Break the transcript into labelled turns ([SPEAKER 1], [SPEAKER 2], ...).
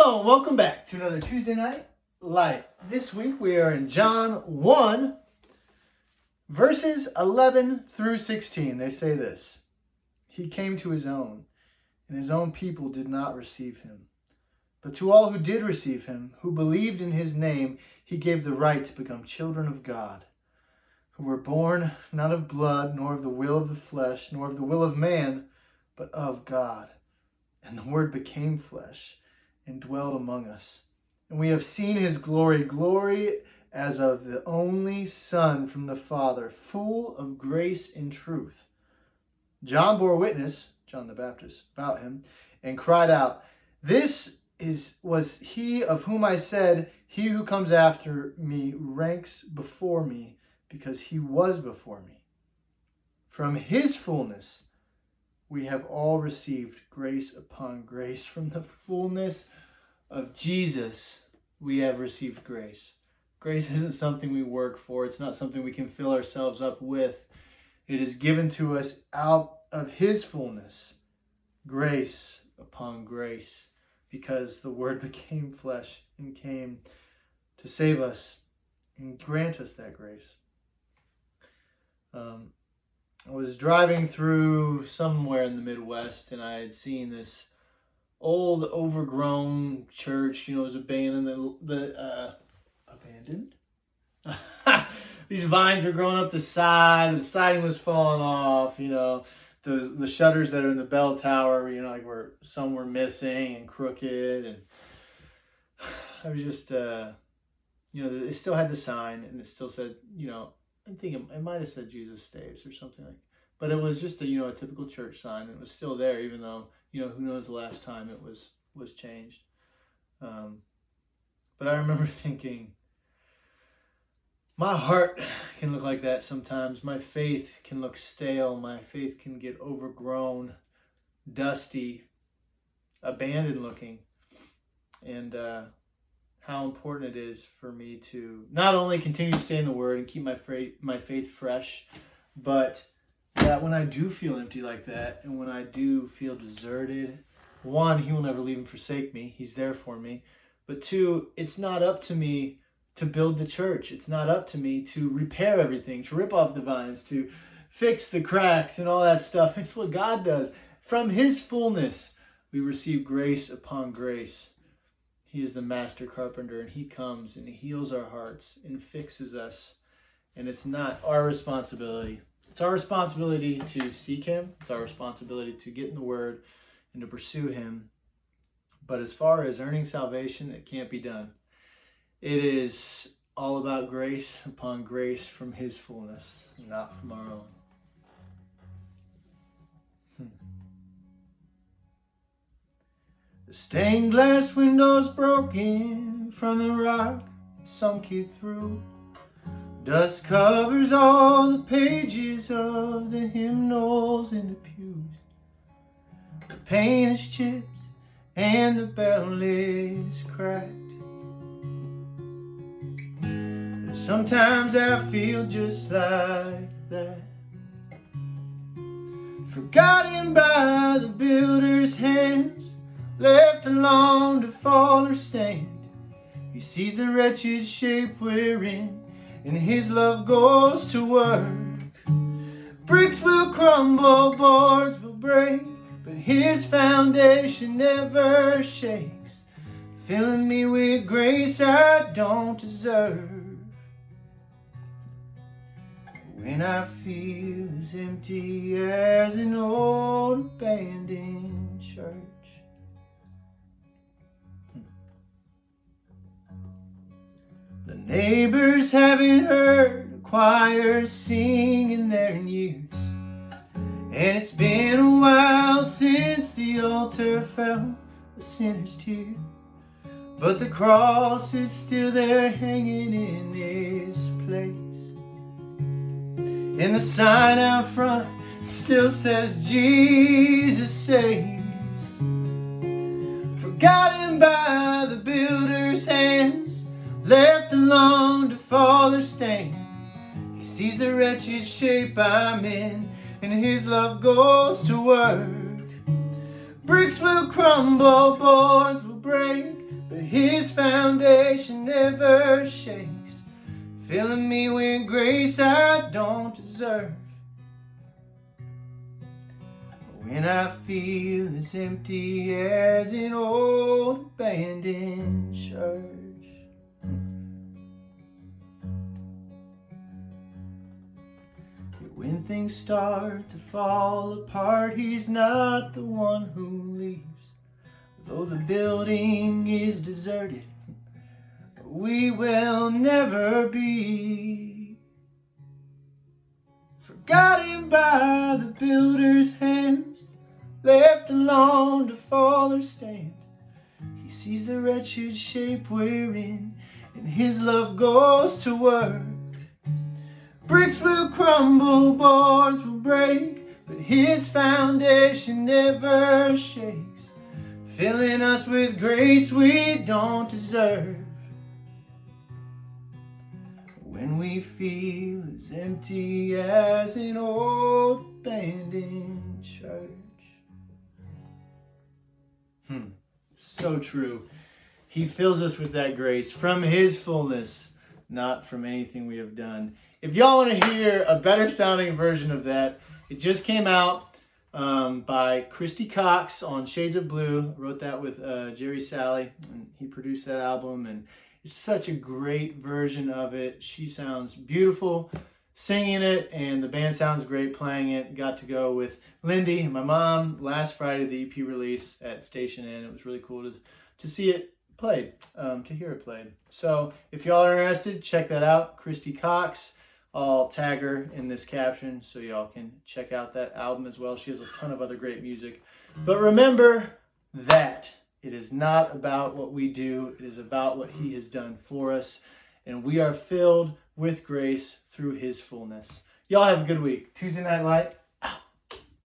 [SPEAKER 1] Hello and welcome back to another Tuesday Night Light. This week we are in John 1, verses 11 through 16. They say this: He came to his own, and his own people did not receive him. But to all who did receive him, who believed in his name, he gave the right to become children of God, who were born not of blood, nor of the will of the flesh, nor of the will of man, but of God. And the Word became flesh and dwelt among us. And we have seen his glory, glory as of the only Son from the Father, full of grace and truth. John bore witness, John the Baptist, about him, and cried out, was he of whom I said, he who comes after me ranks before me, because he was before me. From his fullness we have all received grace upon grace. From the fullness of Jesus, we have received grace. Grace isn't something we work for. It's not something we can fill ourselves up with. It is given to us out of his fullness, grace upon grace, because the Word became flesh and came to save us and grant us that grace. I was driving through somewhere in the Midwest, and I had seen this old, overgrown church. You know, it was abandoned. Abandoned? These vines were growing up the side. The siding was falling off. You know, the shutters that are in the bell tower, you know, like some were missing and crooked. And I was just, it still had the sign, and it still said, I think it might have said Jesus Saves or something like that. But it was just a typical church sign. And it was still there, even though, who knows the last time it was changed. But I remember thinking, my heart can look like that sometimes. My faith can look stale. My faith can get overgrown, dusty, abandoned looking. And how important it is for me to not only continue to stay in the Word and keep my faith fresh, but that when I do feel empty like that, and when I do feel deserted, one, he will never leave and forsake me. He's there for me. But two, it's not up to me to build the church. It's not up to me to repair everything, to rip off the vines, to fix the cracks and all that stuff. It's what God does. From his fullness, we receive grace upon grace. He is the master carpenter, and he comes and he heals our hearts and fixes us. And it's not our responsibility. It's our responsibility to seek him. It's our responsibility to get in the Word and to pursue him. But as far as earning salvation, it can't be done. It is all about grace upon grace from his fullness, not from our own. The stained glass windows broken from the rock sunk it through. Dust covers all the pages of the hymnals in the pews. The paint is chipped and the bell is cracked. And sometimes I feel just like that, forgotten by the builder's hands, left alone to fall or stand. He sees the wretched shape we're in, and his love goes to work. Bricks will crumble, boards will break, but his foundation never shakes, filling me with grace I don't deserve. When I feel as empty as an old abandoned church, the neighbors haven't heard a choir sing in their years, and it's been a while since the altar felt a sinner's tear. But the cross is still there hanging in its place, and the sign out front still says Jesus saves. Forgotten by the builder's hands, left alone to fall or stand. He sees the wretched shape I'm in, and his love goes to work. Bricks will crumble, boards will break, filling me with grace I don't deserve. When I feel as empty as an old abandoned church. When things start to fall apart, he's not the one who leaves. Though the building is deserted, we will never be forgotten by the builder's hands, left alone to fall or stand. He sees the wretched shape we're in, and his love goes to work. Bricks will crumble, boards will break, but his foundation never shakes, filling us with grace we don't deserve. When we feel as empty as an old abandoned church. So true. He fills us with that grace from his fullness, not from anything we have done. If y'all want to hear a better sounding version of that, it just came out by Christy Cox on Shades of Blue. I wrote that with Jerry Salley, and he produced that album, and it's such a great version of it. She sounds beautiful singing it, and the band sounds great playing it. Got to go with Lindy, my mom, last Friday, the EP release at Station Inn. It was really cool to see it played, to hear it played. So if y'all are interested, check that out, Christy Cox. I'll tag her in this caption so y'all can check out that album as well. She has a ton of other great music. But remember that it is not about what we do. It is about what he has done for us. And we are filled with grace through his fullness. Y'all have a good week. Tuesday Night Light.